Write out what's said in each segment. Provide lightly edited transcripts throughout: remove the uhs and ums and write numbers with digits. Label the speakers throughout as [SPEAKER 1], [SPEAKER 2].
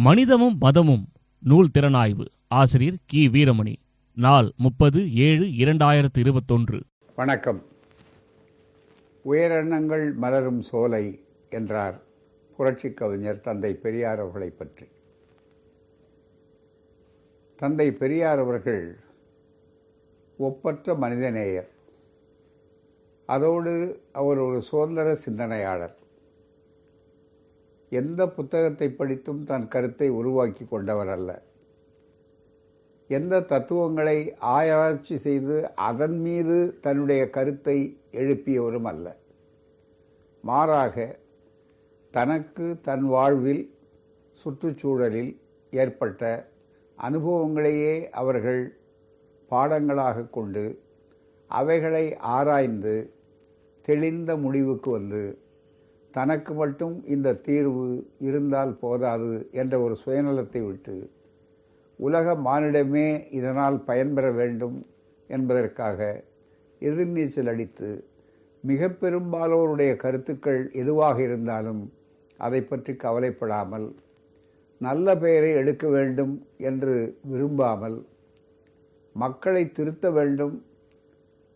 [SPEAKER 1] மனிதமும் மதமும் நூல் திறனாய்வு. ஆசிரியர் கி. வீரமணி. நாள் 30/7/2021.
[SPEAKER 2] வணக்கம். உயரெண்ணங்கள் மலரும் சோலை என்றார் புரட்சி கவிஞர் தந்தை பெரியார் அவர்களை பற்றி. தந்தை பெரியார் அவர்கள் ஒப்பற்ற மனிதநேயர். அதோடு அவர் ஒரு சுதந்திர சிந்தனையாளர். எந்த புத்தகத்தை படித்தும் தன் கருத்தை உருவாக்கி கொண்டவர் அல்ல. எந்த தத்துவங்களை ஆராய்ச்சி செய்து அதன் மீது தன்னுடைய கருத்தை எழுப்பியவரும் அல்ல. மாறாக தனக்கு தன் வாழ்வில் சுற்றுச்சூழலில் ஏற்பட்ட அனுபவங்களையே அவர்கள் பாடங்களாக கொண்டு அவைகளை ஆராய்ந்து தெளிந்த முடிவுக்கு வந்து தனக்கு மட்டும் இந்த தீர்வு இருந்தால் போதாது என்ற ஒரு சுயநலத்தை விட்டு உலக மானிடமே இதனால் பயன்பெற வேண்டும் என்பதற்காக எதிர்நீச்சல் அடித்து மிக பெரும்பாலோருடைய கருத்துக்கள் எதுவாக இருந்தாலும் அதை பற்றி கவலைப்படாமல் நல்ல பெயரை எடுக்க வேண்டும் என்று விரும்பாமல் மக்களை திருத்த வேண்டும்,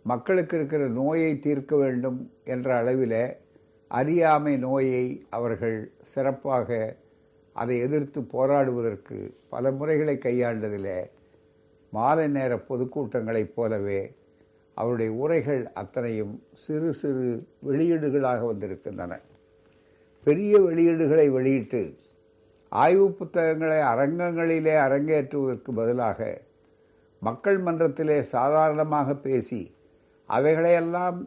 [SPEAKER 2] மக்களுக்கு இருக்கிற நோயை தீர்க்க வேண்டும் என்ற அளவில் அறியாமை நோயை அவர்கள் சிறப்பாக அதை எதிர்த்து போராடுவதற்கு பல முறைகளை கையாண்டதில் மாலை நேர பொதுக்கூட்டங்களைப் போலவே அவருடைய உரைகள் அத்தனையும் சிறு சிறு வெளியீடுகளாக வந்திருக்கின்றன. பெரிய வெளியீடுகளை வெளியிட்டு ஆய்வு புத்தகங்களை அரங்கங்களிலே அரங்கேற்றுவதற்கு பதிலாக மக்கள் மன்றத்திலே சாதாரணமாக பேசி அவைகளையெல்லாம்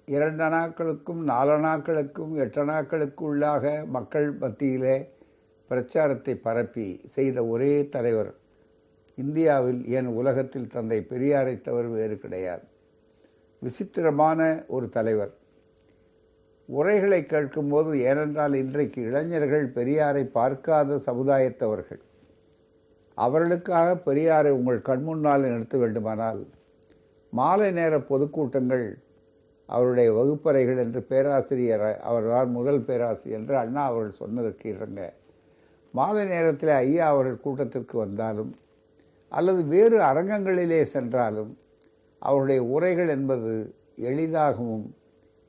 [SPEAKER 2] 2 நாட்களுக்கும் 4 நாட்களுக்கும் 8 நாட்களுக்கு உள்ளாக மக்கள் மத்தியிலே பிரச்சாரத்தை பரப்பி செய்த ஒரே தலைவர் இந்தியாவில், ஏன் உலகத்தில் தந்தை பெரியாரை தவிர வேறு கிடையாது. விசித்திரமான ஒரு தலைவர். உரைகளை கேட்கும்போது, ஏனென்றால் இன்றைக்கு இளைஞர்கள் பெரியாரை பார்க்காத சமுதாயத்தவர்கள், அவர்களுக்காக பெரியாரை உங்கள் கண்முன்னால் நிறுத்த வேண்டுமானால் மாலை நேர பொதுக்கூட்டங்கள் அவருடைய வகுப்பறைகள் என்று பேராசிரியர், அவர்தான் முதல் பேராசிரியர் என்று அண்ணா அவர்கள் சொன்னதற்கு இறங்க மாலை நேரத்தில் ஐயா அவர்கள் கூட்டத்திற்கு வந்தாலும் அல்லது வேறு அரங்கங்களிலே சென்றாலும் அவருடைய உரைகள் என்பது எளிதாகவும்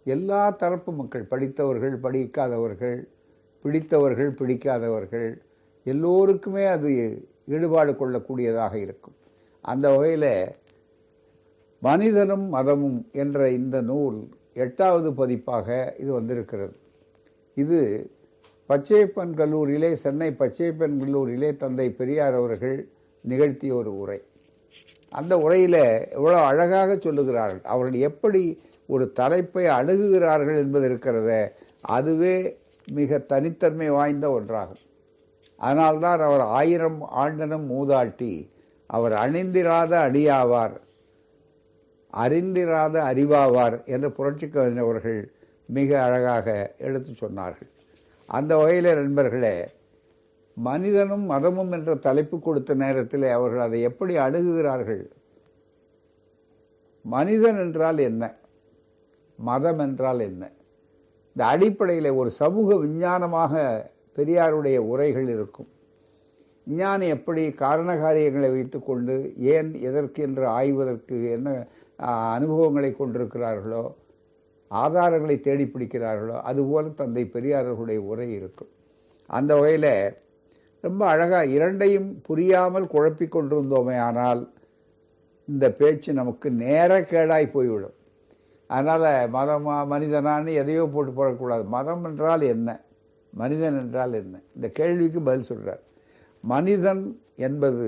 [SPEAKER 2] எல்லா தரப்பு மக்கள், படித்தவர்கள் படிக்காதவர்கள், பிடித்தவர்கள் பிடிக்காதவர்கள் எல்லோருக்குமே அது ஈடுபாடு கொள்ளக்கூடியதாக இருக்கும். அந்த வகையில் மனிதனும் மதமும் என்ற இந்த நூல் 8வது பதிப்பாக இது வந்திருக்கிறது. இது பச்சையப்பன் கல்லூரியிலே, சென்னை பச்சையப்பன் கல்லூரியிலே தந்தை பெரியார் அவர்கள் நிகழ்த்திய ஒரு உரை. அந்த உரையில் எவ்வளோ அழகாக சொல்லுகிறார்கள், அவர்கள் எப்படி ஒரு தலைப்பை அணுகுகிறார்கள் என்பது இருக்கிறத, அதுவே மிக தனித்தன்மை வாய்ந்த ஒன்றாகும். அதனால்தான் அவர் 1000 ஆண்டனும் மூதாட்டி, அவர் அணிந்திராத அடியாவார், அறிந்திராத அறிவாவார் என்று புரட்சி கவிஞர் அவர்கள் மிக அழகாக எடுத்து சொன்னார்கள். அந்த வகையில் நண்பர்களே, மனிதனும் மதமும் என்ற தலைப்பு கொடுத்த நேரத்தில் அவர்கள் அதை எப்படி அணுகுகிறார்கள்? மனிதன் என்றால் என்ன, மதம் என்றால் என்ன? இந்த அடிப்படையில் ஒரு சமூக விஞ்ஞானமாக பெரியாருடைய உரைகள் இருக்கும். விஞ்ஞானி எப்படி காரணகாரியங்களை வைத்துக்கொண்டு ஏன் எதற்கு என்று ஆய்வதற்கு என்ன அனுபவங்களை கொண்டிருக்கிறார்களோ, ஆதாரங்களை தேடி பிடிக்கிறார்களோ, அதுபோல தந்தை பெரியார்களுடைய உரை இருக்கும். அந்த வகையில் ரொம்ப அழகாக இரண்டையும் புரியாமல் குழப்பிக் கொண்டிருந்தோமே ஆனால் இந்த பேச்சு நமக்கு நேரக்கேடாய் போய்விடும். அதனால் மதமா மனிதனான்னு எதையோ போட்டு போடக்கூடாது. மதம் என்றால் என்ன, மனிதன் என்றால் என்ன, இந்த கேள்விக்கு பதில் சொல்கிறார். மனிதன் என்பது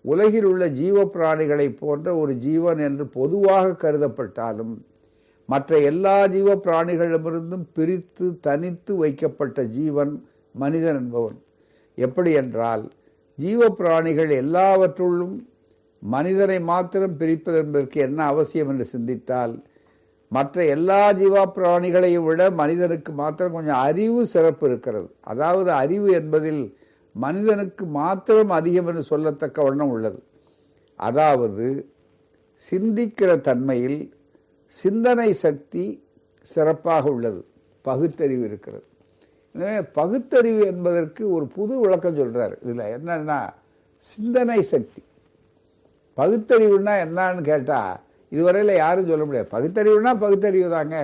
[SPEAKER 2] உலகில் உள்ள ஜீவ பிராணிகளை போன்ற ஒரு ஜீவன் என்று பொதுவாக கருதப்பட்டாலும் மற்ற எல்லா ஜீவ பிராணிகளிடமிருந்தும் பிரித்து தனித்து வைக்கப்பட்ட ஜீவன் மனிதன் என்பவன். எப்படி என்றால், ஜீவ பிராணிகள் எல்லாவற்றுள்ளும் மனிதனை மாத்திரம் பிரிப்பது என்பதற்கு என்ன அவசியம் என்று சிந்தித்தால், மற்ற எல்லா ஜீவ பிராணிகளையும் விட மனிதனுக்கு மாத்திரம் கொஞ்சம் அறிவு சிறப்பு இருக்கிறது. அதாவது அறிவு என்பதில் மனிதனுக்கு மாத்திரம் அதிகம் என்று சொல்லத்தக்க வண்ணம் உள்ளது. அதாவது சிந்திக்கிற தன்மையில் சிந்தனை சக்தி சிறப்பாக உள்ளது, பகுத்தறிவு இருக்கிறது. பகுத்தறிவு என்பதற்கு ஒரு புது விளக்கம் சொல்றாரு. இதுல என்னன்னா சிந்தனை சக்தி. பகுத்தறிவுனா என்னன்னு கேட்டா இதுவரையில யாரும் சொல்ல முடியாது. பகுத்தறிவுனா பகுத்தறிவு தாங்க,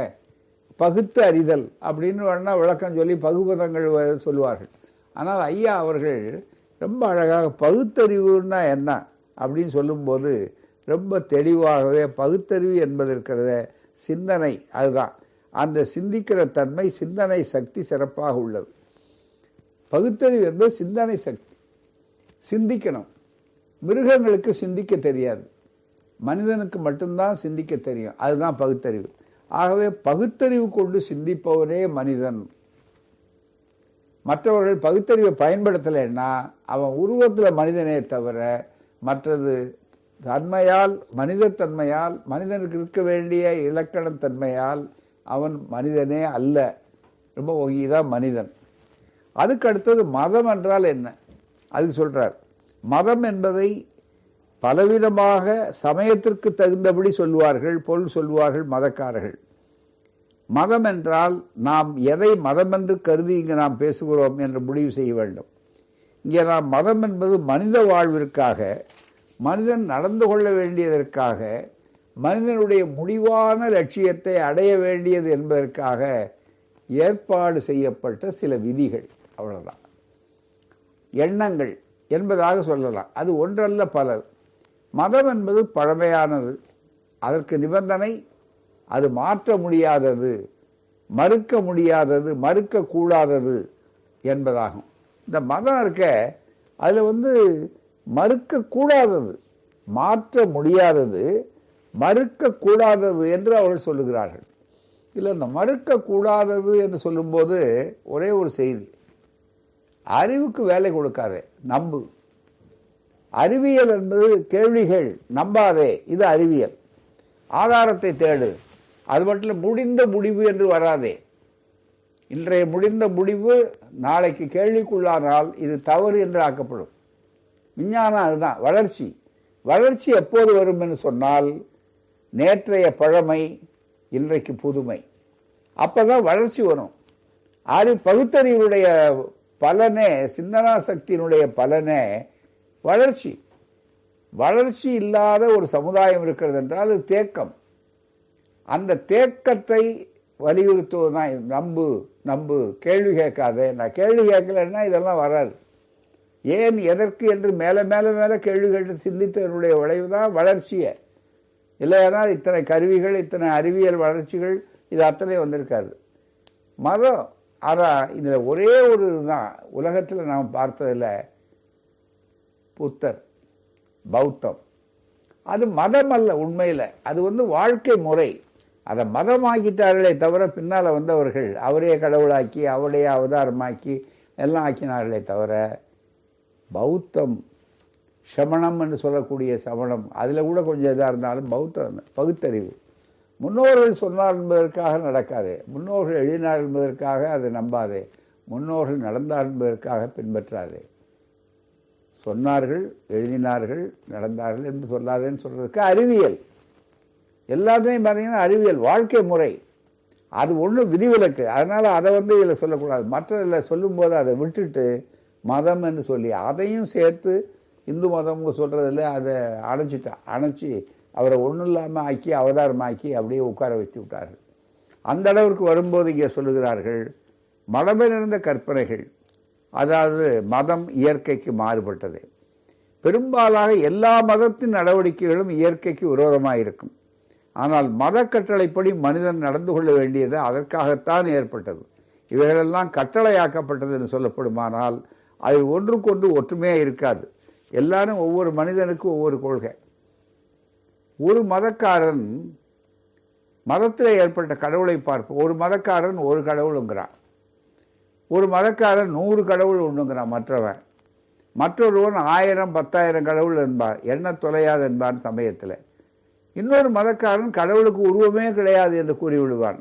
[SPEAKER 2] பகுத்து அறிதல் அப்படின்னு வேணா விளக்கம் சொல்லி பகுபதங்கள் சொல்லுவார்கள். ஆனால் ஐயா அவர்கள் ரொம்ப அழகாக பகுத்தறிவுன்னா என்ன அப்படின்னு சொல்லும்போது ரொம்ப தெளிவாகவே பகுத்தறிவு என்பது இருக்கிறத சிந்தனை, அதுதான் அந்த சிந்திக்கிற தன்மை, சிந்தனை சக்தி சிறப்பாக உள்ளது. பகுத்தறிவு என்பது சிந்தனை சக்தி, சிந்திக்கணும். மிருகங்களுக்கு சிந்திக்க தெரியாது, மனிதனுக்கு மட்டும்தான் சிந்திக்க தெரியும், அதுதான் பகுத்தறிவு. ஆகவே பகுத்தறிவு கொண்டு சிந்திப்பவனே மனிதன். மற்றவர்கள் பகுத்தறிவை பயன்படுத்தலைன்னா அவன் உருவத்துல மனிதனே தவிர மற்றது தன்மையால், மனித தன்மையால், மனிதனுக்கு இருக்க வேண்டிய இலக்கண தன்மையால் அவன் மனிதனே அல்ல. ரொம்ப ஒகிதான் மனிதன். அதுக்கு அடுத்தது மதம் என்றால் என்ன அதுக்கு சொல்றார். மதம் என்பதை பலவிதமாக சமயத்திற்கு தகுந்தபடி சொல்வார்கள், பொருள் சொல்வார்கள் மதக்காரர்கள். மதம் என்றால் நாம் எதை மதம் என்று கருதி இங்கு நாம் பேசுகிறோம் என்று முடிவு செய்ய வேண்டும். இங்கே நாம் மதம் என்பது மனித வாழ்விற்காக, மனிதன் நடந்து கொள்ள வேண்டியதற்காக, மனிதனுடைய முடிவான லட்சியத்தை அடைய வேண்டியது என்பதற்காக ஏற்பாடு செய்யப்பட்ட சில விதிகள், அவ்வளவுதான். எண்ணங்கள் என்பதாக சொல்லலாம். அது ஒன்றல்ல பலர். மதம் என்பது பழமையானது, அதற்கு நிபந்தனை அது மாற்ற முடியாதது, மறுக்க முடியாதது, மறுக்க கூடாதது என்பதாகும். இந்த மதம் இருக்க அதுல மறுக்க கூடாதது, மாற்ற முடியாதது, மறுக்க கூடாதது என்று அவர்கள் சொல்லுகிறார்கள். இல்ல, இந்த மறுக்க கூடாதது என்று சொல்லும்போது ஒரே ஒரு செய்தி, அறிவுக்கு வேலை கொடுக்காதே, நம்பு. அறிவியல் என்பது கேள்விகள், நம்பாதே, இது அறிவியல். ஆதாரத்தை தேடு, அது மட்டும் முடிந்த முடிவு என்று வராதே. இன்றைய முடிந்த முடிவு நாளைக்கு கேள்விக்குள்ளானால் இது தவறு என்று ஆக்கப்படும். விஞ்ஞானம் அதுதான் வளர்ச்சி. வளர்ச்சி எப்போது வரும் என்று சொன்னால் நேற்றைய பழமை இன்றைக்கு புதுமை, அப்பதான் வளர்ச்சி வரும். பகுத்தறிவுடைய பலனே, சிந்தனா சக்தியினுடைய பலனே வளர்ச்சி. வளர்ச்சி இல்லாத ஒரு சமுதாயம் இருக்கிறது என்றால் அது தேக்கம். அந்த தேக்கத்தை வலியுறுத்துவதுதான் நம்பு, நம்பு, கேள்வி கேட்காதே. நான் கேள்வி கேட்கலன்னா இதெல்லாம் வராது. ஏன், எதற்கு என்று மேல மேல மேல கேள்வி கேட்டு சிந்தித்ததனுடைய விளைவுதான் வளர்ச்சியை. இல்லையானால் இத்தனை கருவிகள், இத்தனை அறிவியல் வளர்ச்சிகள், இது அத்தனை வந்திருக்காது. மதம் ஆனா இதுல ஒரே ஒரு இதுதான் உலகத்துல நாம் பார்த்ததில்ல, புத்தர், பௌத்தம். அது மதம் அல்ல உண்மையில, அது வாழ்க்கை முறை. அதை மதமாக்கிட்டார்களே தவிர பின்னால வந்தவர்கள் அவரே கடவுளாக்கி அவருடைய அவதாரமாக்கி எல்லாம் ஆக்கினார்களே தவிர, பௌத்தம் சமணம் என்று சொல்லக்கூடிய சமணம், அதுல கூட கொஞ்சம் இதா இருந்தாலும் பௌத்தம் பகுத்தறிவு. முன்னோர்கள் சொன்னார் என்பதற்காக நடக்காதே, முன்னோர்கள் எழுதினார் என்பதற்காக அதை நம்பாதே, முன்னோர்கள் நடந்தார் என்பதற்காக பின்பற்றாதே. சொன்னார்கள், எழுதினார்கள், நடந்தார்கள் என்று சொல்லாதேன்னு சொல்றதுக்கு அறிவியல். எல்லாத்தையும் பார்த்தீங்கன்னா அறிவியல், வாழ்க்கை முறை. அது ஒன்றும் விதிவிலக்கு. அதனால அதை இதில் சொல்லக்கூடாது. மற்றதில் சொல்லும் போது அதை விட்டுட்டு மதம் என்று சொல்லி அதையும் சேர்த்து இந்து மதம் சொல்றதில்ல, அதை அணைச்சி அவரை ஒன்றும் இல்லாமல் ஆக்கி அவதாரமாக்கி அப்படியே உட்கார வச்சு விட்டார்கள். அந்த அளவிற்கு வரும்போது இங்கே சொல்லுகிறார்கள், மரபிலிருந்த கற்பனைகள், அதாவது மதம் இயற்கைக்கு மாறுபட்டது. பெரும்பாலாக எல்லா மதத்தின் நடவடிக்கைகளும் இயற்கைக்கு விரோதமாக இருக்கும். ஆனால் மத கட்டளைப்படி மனிதன் நடந்து கொள்ள வேண்டியது அதற்காகத்தான் ஏற்பட்டது. இவைகளெல்லாம் கட்டளையாக்கப்பட்டது என்று சொல்லப்படுமானால் அது ஒன்றுக்கொன்று ஒற்றுமையா இருக்காது. எல்லாரும் ஒவ்வொரு மனிதனுக்கும் ஒவ்வொரு கொள்கை. ஒரு மதக்காரன் மதத்தில் ஏற்பட்ட கடவுளை பார்ப்போம். ஒரு மதக்காரன் ஒரு கடவுளுங்கிறான், ஒரு மதக்காரன் 100 கடவுள் உண்டுங்கிறான். மற்றொருவன் 1000 10,000 கடவுள் என்பார், எண்ண தொலையாது என்பான் சமயத்தில். இன்னொரு மதக்காரன் கடவுளுக்கு உருவமே கிடையாது என்று கூறிவிடுவான்.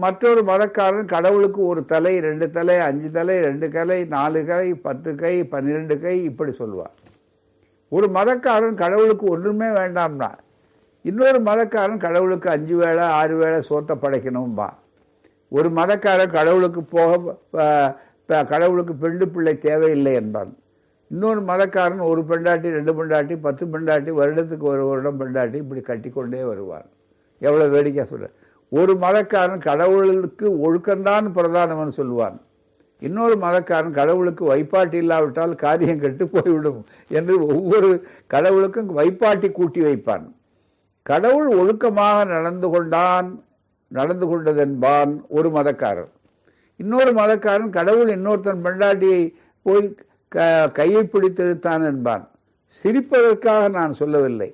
[SPEAKER 2] மற்றொரு மதக்காரன் கடவுளுக்கு ஒரு தலை, 2 தலை, 5 தலை, 2 கை, 4 கை, 10 கை, 12 கை, இப்படி சொல்லுவான். ஒரு மதக்காரன் கடவுளுக்கு ஒன்றுமே வேண்டாம்னா, இன்னொரு மதக்காரன் கடவுளுக்கு 5 வேளை 6 வேளை சோத்த படைக்கணும்பா. ஒரு மதக்காரன் கடவுளுக்கு கடவுளுக்கு பெண்டு பிள்ளை தேவையில்லை என்பான். இன்னொரு மதக்காரன் ஒரு பெண்டாட்டி, 2 பெண்டாட்டி, 10 பெண்டாட்டி, வருடத்துக்கு ஒரு வருடம் பெண்டாட்டி இப்படி கட்டிக்கொண்டே வருவான். எவ்வளவு வேடிக்கை சொல்ற. ஒரு மதக்காரன் கடவுளுக்கு ஒழுக்கம்தான் பிரதானம்னு சொல்லுவான். இன்னொரு மதக்காரன் கடவுளுக்கு வைப்பாட்டி இல்லாவிட்டால் காரியம் கெட்டு போய்விடும் என்று ஒவ்வொரு கடவுளுக்கும் வைப்பாட்டி கூட்டி வைப்பான். கடவுள் ஒழுக்கமாக நடந்து கொண்டதென்பான் ஒரு மதக்காரன். இன்னொரு மதக்காரன் கடவுள் இன்னொருத்தன் பெண்டாட்டியை போய் கையை பிடித்தெடுத்தான் என்பான். சிரிப்பதற்காக நான் சொல்லவில்லை,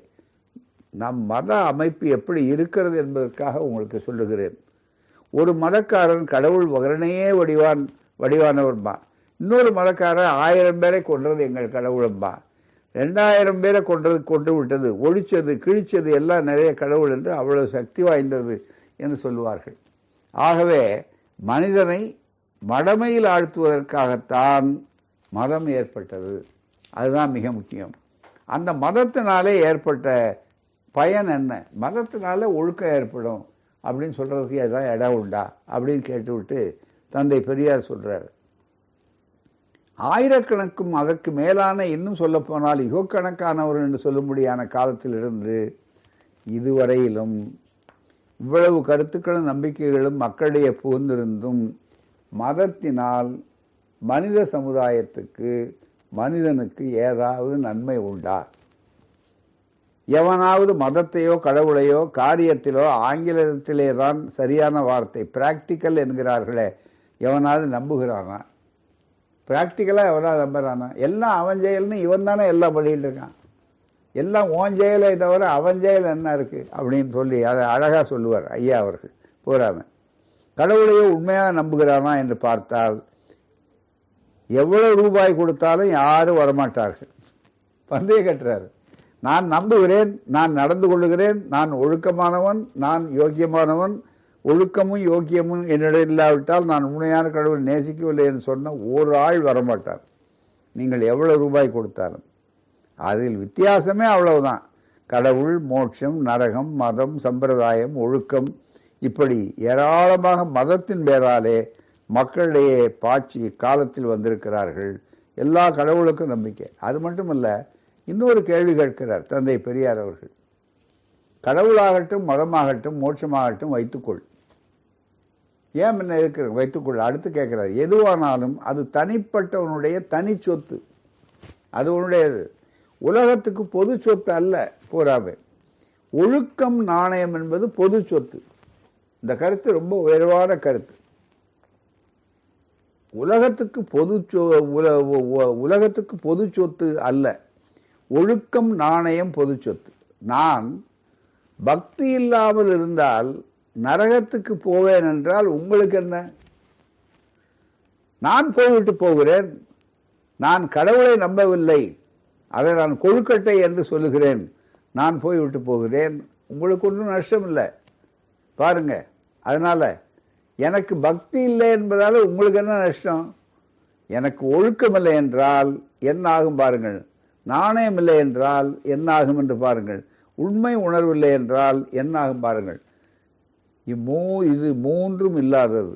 [SPEAKER 2] நம் மத அமைப்பு எப்படி இருக்கிறது என்பதற்காக உங்களுக்கு சொல்லுகிறேன். ஒரு மதக்காரன் கடவுள் வகரணையே வடிவானவன்பா. இன்னொரு மதக்காரன் 1000 பேரை கொன்றது எங்கள் கடவுளம்பா. 2000 பேரை கொண்டு விட்டது, ஒழிச்சது, கிழிச்சது எல்லாம் நிறைய கடவுள் என்று அவ்வளவு சக்தி வாய்ந்தது என்று சொல்லுவார்கள். ஆகவே மனிதனை மடமையில் ஆழ்த்துவதற்காகத்தான் மதம் ஏற்பட்டது. அதுதான் மிக முக்கியம். அந்த மதத்தினாலே ஏற்பட்ட பயன் என்ன? மதத்தினால ஒழுக்கம் ஏற்படும் அப்படின்னு சொல்றதுக்கு ஏதாவது இடம் உண்டா அப்படின்னு கேட்டுவிட்டு தந்தை பெரியார் சொல்றார். ஆயிரக்கணக்கும் அதற்கு மேலான, இன்னும் சொல்ல போனால் யுகக்கணக்கானவர்கள் என்று சொல்லும்படியான காலத்திலிருந்து இதுவரையிலும் இவ்வளவு கருத்துக்களும் நம்பிக்கைகளும் மக்களிடையே புகுந்திருந்தும் மதத்தினால் மனித சமுதாயத்துக்கு, மனிதனுக்கு ஏதாவது நன்மை உண்டா? எவனாவது மதத்தையோ கடவுளையோ காரியத்திலோ, ஆங்கிலத்திலே தான் சரியான வார்த்தை பிராக்டிக்கல் என்கிறார்களே, எவனாவது நம்புகிறானா? பிராக்டிக்கலா எவனாவது நம்புறானா? எல்லாம் அவன் செயல்னு இவன் தானே எல்லாம் பண்ணிட்டு இருக்கான். எல்லாம் ஓன் செயலை தவிர அவன் செயல் என்ன இருக்கு அப்படின்னு சொல்லி அதை அழகா சொல்லுவார் ஐயா அவர்கள். போறாம கடவுளையோ உண்மையாக நம்புகிறானா என்று பார்த்தால் எவ்வளவு ரூபாய் கொடுத்தாலும் யாரும் வரமாட்டார்கள். பந்தய கட்டுறாரு. நான் நம்புகிறேன், நான் நடந்து கொள்ளுகிறேன், நான் ஒழுக்கமானவன், நான் யோக்கியமானவன், ஒழுக்கமும் யோக்கியமும் என்னிடம் இல்லாவிட்டால் நான் உண்மையான கடவுளை நேசிக்கவில்லை என்று சொன்ன ஒரு ஆள் வரமாட்டார். நீங்கள் எவ்வளவு ரூபாய் கொடுத்தாலும். அதில் வித்தியாசமே அவ்வளவுதான். கடவுள், மோட்சம், நரகம், மதம், சம்பிரதாயம், ஒழுக்கம், இப்படி ஏராளமாக மதத்தின் பேராலே மக்களிடையே பாய்ச்சி காலத்தில் வந்திருக்கிறார்கள். எல்லா கடவுளுக்கும் நம்பிக்கை. அது மட்டுமல்ல, இன்னொரு கேள்வி கேட்கிறார் தந்தை பெரியார் அவர்கள். கடவுளாகட்டும், மதமாகட்டும், மோட்சமாகட்டும் வைத்துக்கொள், ஏன் என்ன இருக்கிற வைத்துக்கொள். அடுத்து கேட்கிறார், எதுவானாலும் அது தனிப்பட்டவனுடைய தனி சொத்து, அது உன்னுடையது, உலகத்துக்கு பொது சொத்து அல்ல. போராவே ஒழுக்கம், நாணயம் என்பது பொது சொத்து. இந்த கருத்து ரொம்ப உயர்வான கருத்து. உலகத்துக்கு பொது சொத்து அல்ல, ஒழுக்கம், நாணயம் பொது சொத்து. நான் பக்தி இல்லாமல் இருந்தால் நரகத்துக்கு போவேன் என்றால் உங்களுக்கு என்ன? நான் போய்விட்டு போகிறேன். நான் கடவுளை நம்பவில்லை, அதை நான் கொழுக்கட்டை என்று சொல்லுகிறேன், நான் போய்விட்டு போகிறேன். உங்களுக்கு ஒன்றும் நஷ்டம் இல்லை பாருங்க. அதனால எனக்கு பக்தி இல்லை என்பதால உங்களுக்கு என்ன நஷ்டம்? எனக்கு ஒழுக்கம் இல்லை என்றால் என்ன ஆகும் பாருங்கள், நாணயம் இல்லை என்றால் என்ன ஆகும் என்று பாருங்கள், உண்மை உணர்வில்லை என்றால் என்ன ஆகும் பாருங்கள். இது மூன்றும் இல்லாதது.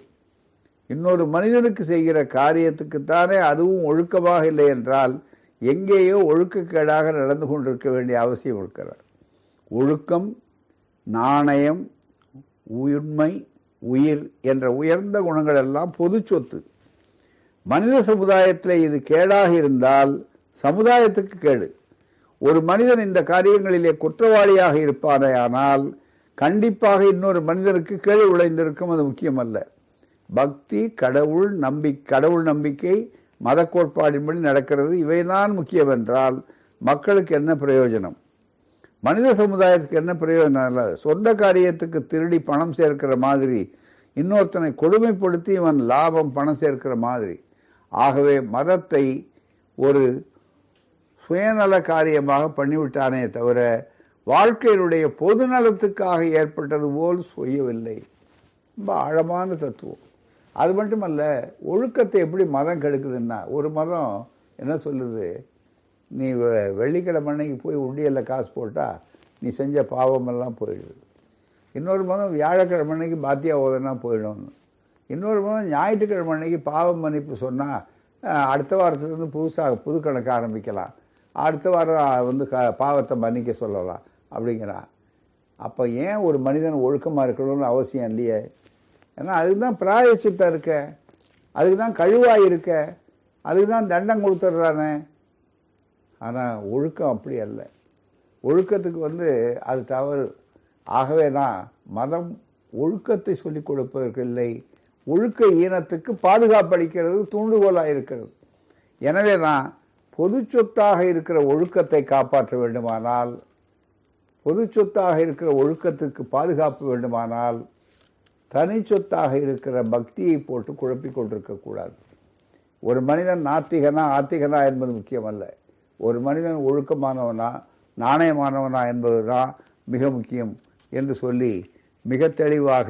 [SPEAKER 2] இன்னொரு மனிதனுக்கு செய்கிற காரியத்துக்குத்தானே அதுவும் ஒழுக்கமாக இல்லை என்றால் எங்கேயோ ஒழுக்கக்கேடாக நடந்து கொண்டிருக்க வேண்டிய அவசியம் இருக்கிறார். ஒழுக்கம், நாணயம், உண்மை, உயிர் என்ற உயர்ந்த குணங்கள் எல்லாம் பொது சொத்து. மனித சமுதாயத்தில் இது கேடாக இருந்தால் சமுதாயத்துக்கு கேடு. ஒரு மனிதன் இந்த காரியங்களிலே குற்றவாளியாக இருப்பானேயானால் கண்டிப்பாக இன்னொரு மனிதனுக்கு கேடு விளைந்திருக்கும். அது முக்கியமல்ல. பக்தி, கடவுள் நம்பிக்கை, மத கோட்பாடின்படி நடக்கிறது, இவைதான் முக்கியம் என்றால் மக்களுக்கு என்ன பிரயோஜனம்? மனித சமுதாயத்துக்கு என்ன பிரயோஜனம்? இல்லை. சொந்த காரியத்துக்கு திருடி பணம் சேர்க்கிற மாதிரி, இன்னொருத்தனை கொடுமைப்படுத்தி இவன் லாபம் பணம் சேர்க்கிற மாதிரி. ஆகவே மதத்தை ஒரு சுயநல காரியமாக பண்ணிவிட்டானே தவிர வாழ்க்கையினுடைய பொது நலத்துக்காக ஏற்பட்டது போல் செய்யவில்லை. ரொம்ப ஆழமான தத்துவம். அது மட்டுமல்ல, ஒழுக்கத்தை எப்படி மதம் கெடுக்குதுன்னா, ஒரு மதம் என்ன சொல்லுது, நீ வெள்ளிக்கிழமை அன்னைக்கு போய் உண்டியல்ல காசு போட்டா நீ செஞ்ச பாவமெல்லாம் போயிடுது. இன்னொரு மதம் வியாழக்கிழமை அன்னைக்கு பாத்தியா ஓதனா போயிடும். இன்னொரு முறை ஞாயிற்றுக்கிழமை அன்னைக்கு பாவ மன்னிப்பு சொன்னால் அடுத்த வாரத்துலேருந்து புது கணக்கு ஆரம்பிக்கலாம், அடுத்த வாரம் பாவத்தை மன்னிக்க சொல்லலாம் அப்படிங்கிறான். அப்போ ஏன் ஒரு மனிதன் ஒழுக்கமாக இருக்கணும்னு அவசியம் இல்லையே? ஏன்னா அதுக்கு தான் பிராயச்சித்தம் இருக்க, அதுக்கு தான் கழுவாய் இருக்க, அதுக்கு தான் தண்டம் கொடுத்துட்றானே. ஆனால் ஒழுக்கம் அப்படி அல்ல. ஒழுக்கத்துக்கு அது தவறு. ஆகவே தான் மதம் ஒழுக்கத்தை சொல்லிக் கொடுப்பதற்கு இல்லை, ஒழுக்க ஈனத்துக்கு பாதுகாப்பு அளிக்கிறது, தூண்டுகோலாக இருக்கிறது. எனவே தான் பொது சொத்தாக இருக்கிற ஒழுக்கத்தை காப்பாற்ற வேண்டுமானால், பொது சொத்தாக இருக்கிற ஒழுக்கத்துக்கு பாதுகாப்பு வேண்டுமானால், தனி சொத்தாக இருக்கிற பக்தியை போட்டு குழப்பிக் கொண்டிருக்கக்கூடாது. ஒரு மனிதன் ஆத்திகனா என்பது முக்கியமல்ல, ஒரு மனிதன் ஒழுக்கமானவனா நாணயமானவனா என்பதுதான் மிக முக்கியம் என்று சொல்லி மிக தெளிவாக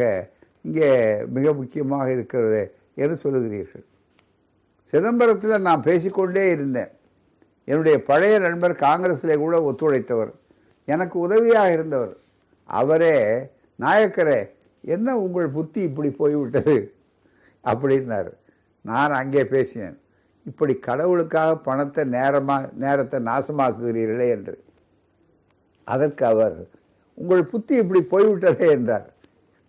[SPEAKER 2] இங்கே மிக முக்கியமாக இருக்கிறது என்று சொல்லுகிறீர்கள். சிதம்பரத்தில் நான் பேசிக்கொண்டே இருந்தேன். என்னுடைய பழைய நண்பர் காங்கிரஸிலே கூட ஒத்துழைத்தவர், எனக்கு உதவியாக இருந்தவர். அவரே, நாயக்கரே, என்ன உங்கள் புத்தி இப்படி போய்விட்டது அப்படின்னாரு. நான் அங்கே பேசினேன், இப்படி கடவுளுக்காக பணத்தை நேரத்தை நாசமாக்குகிறீர்களே என்று. அதற்கு அவர், உங்கள் புத்தி இப்படி போய்விட்டதே என்றார்.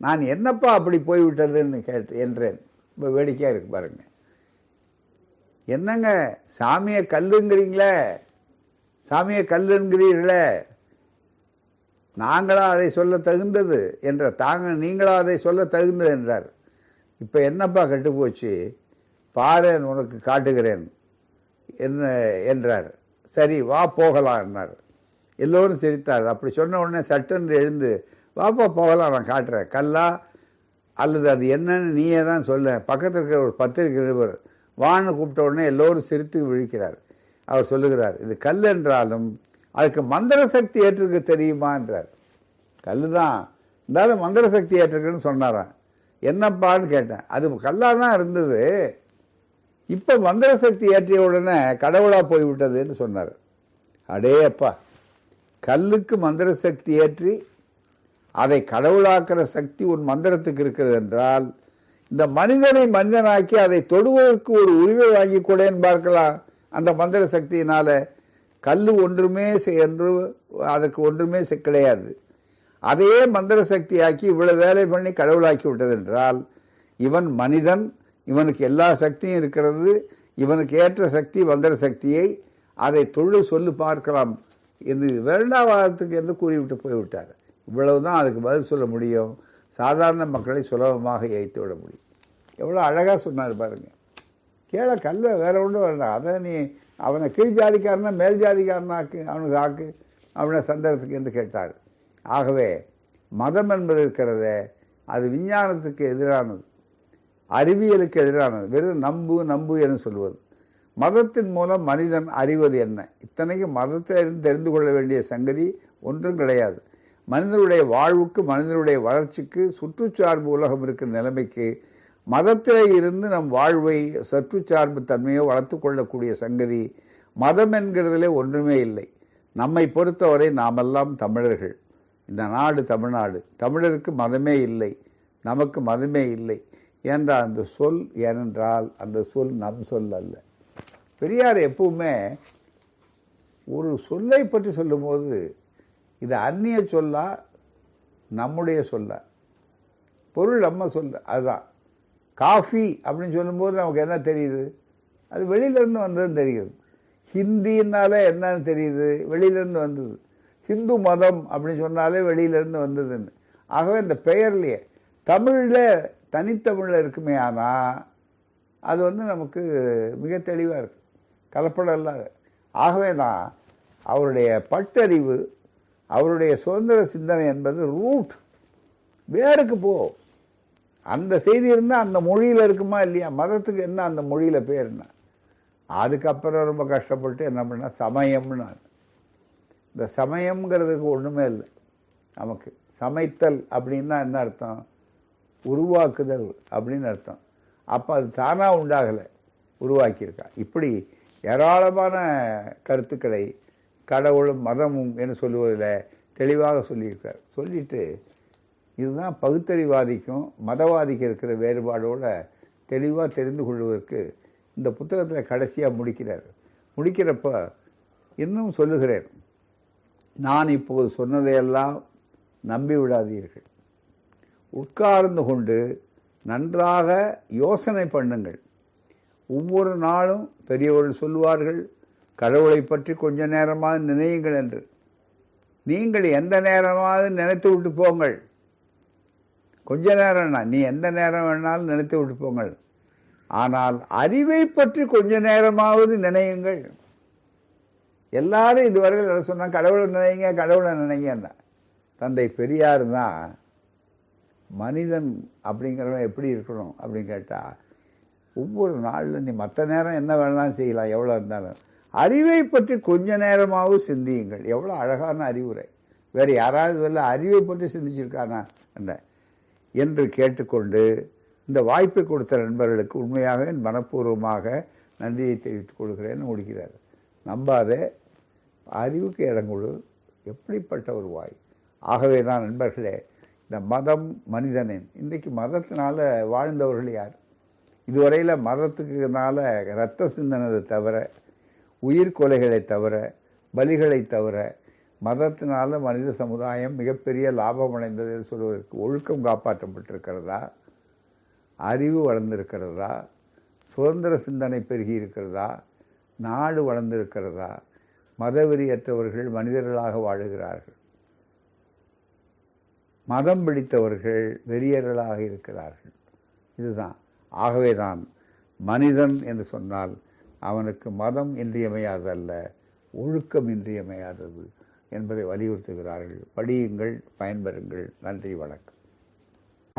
[SPEAKER 2] நான் என்னப்பா அப்படி போய்விட்டதுன்னு என்றேன். இப்போ வேடிக்கையாக இருக்கு பாருங்க. என்னங்க சாமியை கல்லுங்கிறீங்களே, சாமியை கல்லுங்கிறீர்களே, நாங்களா அதை சொல்ல தகுந்தது நீங்களா அதை சொல்ல தகுந்தது என்றார். இப்போ என்னப்பா கெட்டு போச்சு, பாரேன் உனக்கு காட்டுகிறேன் என்றார். சரி வா போகலாம் என்றார். எல்லோரும் சிரித்தார். அப்படி சொன்ன உடனே சட்டென்று எழுந்து, வாப்பா போகலாம், நான் காட்டுறேன், கல்லா அல்லது அது என்னன்னு நீயே தான் சொல்ல. பக்கத்தில் இருக்கிற ஒரு பத்திரிகை நிருபர் வான்னு கூப்பிட்ட உடனே எல்லோரும் சிரித்து விழிக்கிறார். அவர் சொல்லுகிறார், இது கல் என்றாலும் அதுக்கு மந்திர சக்தி ஏற்றுக்க தெரியுமா என்றார். கல் தான் இருந்தாலும் மந்திர சக்தி ஏற்றுக்குன்னு சொன்னாராம். என்னப்பான்னு கேட்டேன். அது கல்லாக தான் இருந்தது, இப்போ மந்திர சக்தி ஏற்றிய உடனே கடவுளாக போய்விட்டதுன்னு சொன்னார். அடே அப்பா, கல்லுக்கு மந்திர சக்தி ஏற்றி அதை கடவுளாக்குற சக்தி உன் மந்திரத்துக்கு இருக்கிறது என்றால், இந்த மனிதனை மனிதனாக்கி அதை தொடுவதற்கு ஒரு உரிமை வாங்கி கூடன்னு பார்க்கலாம். அந்த மந்திர சக்தியினால கல்லு ஒன்றுமே என்று அதுக்கு ஒன்றுமே கிடையாது. அதையே மந்திர சக்தியாக்கி இவ்வளவு வேலை பண்ணி கடவுளாக்கி விட்டது என்றால், இவன் மனிதன், இவனுக்கு எல்லா சக்தியும் இருக்கிறது, இவனுக்கு ஏற்ற சக்தி மந்திர சக்தியை அதை சொல்லு பார்க்கலாம் என்று வேண்டாவாதத்துக்கு என்று கூறிவிட்டு போய்விட்டார். இவ்வளவுதான் அதுக்கு பதில் சொல்ல முடியும். சாதாரண மக்களை சுலபமாக ஏய்த்து விட முடியும். எவ்வளோ அழகாக சொன்னார் பாருங்க. கேள கல்வை வேற ஒன்றும் வேண்டாம், அதை நீ அவனை கீழ் ஜாதிக்காரனா மேல் ஜாதிக்காரனாக்கு, அவனுக்கு ஆக்கு, அவனை சந்தர்ப்பத்துக்கு என்று கேட்டார். ஆகவே மதம் என்பது இருக்கிறத, அது விஞ்ஞானத்துக்கு எதிரானது, அறிவியலுக்கு எதிரானது. வெறும் நம்பு என்று சொல்வது. மதத்தின் மூலம் மனிதன் அறிவது என்ன? இத்தனைக்கு மதத்திலிருந்து தெரிந்து கொள்ள வேண்டிய சங்கதி ஒன்றும் கிடையாது. மனிதனுடைய வாழ்வுக்கு, மனிதனுடைய வளர்ச்சிக்கு, சுற்றுச்சார்பு உலகம் இருக்கிற நிலைமைக்கு மதத்திலே இருந்து நம் வாழ்வை சற்றுச்சார்பு தன்மையை வளர்த்து கொள்ளக்கூடிய சங்கதி மதம் என்கிறதுலே ஒன்றுமே இல்லை. நம்மை பொறுத்தவரை நாமெல்லாம் தமிழர்கள். இந்த நாடு தமிழ்நாடு. தமிழருக்கு மதமே இல்லை, நமக்கு மதமே இல்லை என்ற அந்த சொல், ஏனென்றால் அந்த சொல் நம் சொல் அல்ல. பெரியார் எப்பவுமே ஒரு சொல்லை பற்றி சொல்லும்போது, இது அந்நிய சொல்லா நம்முடைய சொல்ல, பொருள் நம்ம சொல்ல. அதுதான் காஃபி அப்படின்னு சொல்லும்போது நமக்கு என்ன தெரியுது? அது வெளியிலேருந்து வந்ததுன்னு தெரியுது. ஹிந்தின்னாலே என்னன்னு தெரியுது? வெளியிலேருந்து வந்தது. ஹிந்து மதம் அப்படின்னு சொன்னாலே வெளியிலேருந்து வந்ததுன்னு. ஆகவே இந்த பெயர்லையே தமிழில் தனித்தமிழில் இருக்குமே, ஆனால் அது நமக்கு மிக தெளிவாக இருக்கு, கலப்படம் இல்லாத. ஆகவே தான் அவருடைய பட்டறிவு, அவருடைய சுதந்திர சிந்தனை என்பது ரூட், வேருக்கு போ. அந்த செய்தி இருந்தால் அந்த மொழியில் இருக்குமா இல்லையா? மதத்துக்கு என்ன அந்த மொழியில் பேர் என்ன? அதுக்கப்புறம் ரொம்ப கஷ்டப்பட்டு என்ன பண்ண, சமயம்னு. இந்த சமயம்ங்கிறதுக்கு ஒன்றுமே இல்லை நமக்கு. சமைத்தல் அப்படின்னா என்ன அர்த்தம்? உருவாக்குதல் அப்படின்னு அர்த்தம். அப்போ அது தானாக உண்டாகலை, உருவாக்கியிருக்கா. இப்படி ஏராளமான கருத்துக்களை கடவுளும் மதமும் என்று சொல்லுவதில் தெளிவாக சொல்லியிருக்கார். சொல்லிட்டு இதுதான் பகுத்தறிவாதிக்கும் மதவாதிக்கும் இருக்கிற வேறுபாடோட தெளிவாக தெரிந்து கொள்வதற்கு இந்த புத்தகத்தில் கடைசியாக முடிக்கிறார். முடிக்கிறப்ப இன்னும் சொல்லுகிறேன், நான் இப்போது சொன்னதையெல்லாம் நம்பி விடாதீர்கள். உட்கார்ந்து கொண்டு நன்றாக யோசனை பண்ணுங்கள். ஒவ்வொரு நாளும் பெரியவர்கள் சொல்லுவார்கள், கடவுளை பற்றி கொஞ்ச நேரமாக நினையுங்கள் என்று. நீங்கள் எந்த நேரமாவது நினைத்து விட்டு போங்கள். கொஞ்ச நேரம்னா நீ எந்த நேரம் வேணாலும் நினைத்து விட்டு போங்கள். ஆனால் அறிவை பற்றி கொஞ்ச நேரமாவது நினையுங்கள். எல்லாரும் இதுவரையில் என்ன சொன்னா, கடவுளை நினைங்க கடவுளை நினைங்க. தந்தை பெரியார் தான் மனிதன் அப்படிங்கிறவன் எப்படி இருக்கணும் அப்படின்னு கேட்டா, ஒவ்வொரு நாளில் நீ மற்ற நேரம் என்ன வேணாலும் செய்யலாம், எவ்வளோ இருந்தாலும் அறிவை பற்றி கொஞ்ச நேரமாவது சிந்தியுங்கள். எவ்வளோ அழகான அறிவுரை. வேறு யாராவது வரல அறிவை பற்றி சிந்திச்சிருக்கானா என்று கேட்டுக்கொண்டு இந்த வாய்ப்பை கொடுத்த நண்பர்களுக்கு உண்மையாக மனப்பூர்வமாக நன்றியை தெரிவித்துக் கொள்கிறேன்னு முடிக்கிறார். நம்பாதே, அறிவுக்கு இடம் கொடு. எப்படிப்பட்ட ஒரு வாய். ஆகவே தான் நண்பர்களே, இந்த மதம் மனிதனின், இன்றைக்கு மதத்தினால வாழ்ந்தவர்கள் யார்? இதுவரையில் மதத்துக்குனால இரத்த சிந்தனதை தவிர, உயிர் கொலைகளை தவிர, பலிகளை தவிர, மதத்தினால மனித சமுதாயம் மிகப்பெரிய லாபம் அடைந்தது சொல்வதற்கு ஒழுக்கம் காப்பாற்றப்பட்டிருக்கிறதா, அறிவு வளர்ந்திருக்கிறதா, சுதந்திர சிந்தனை பெருகி இருக்கிறதா, நாடு வளர்ந்திருக்கிறதா? மதவெறியற்றவர்கள் மனிதர்களாக வாழுகிறார்கள். மதம் பிடித்தவர்கள் வெறியர்களாக இருக்கிறார்கள். இதுதான். ஆகவேதான் மனிதன் என்று சொன்னால் அவனுக்கு மதம் இன்றியமையாதல்ல, ஒழுக்கம் இன்றியமையாதது என்பதை வலியுறுத்துகிறார்கள். படியுங்கள், பயன்பெறுங்கள். நன்றி, வணக்கம்.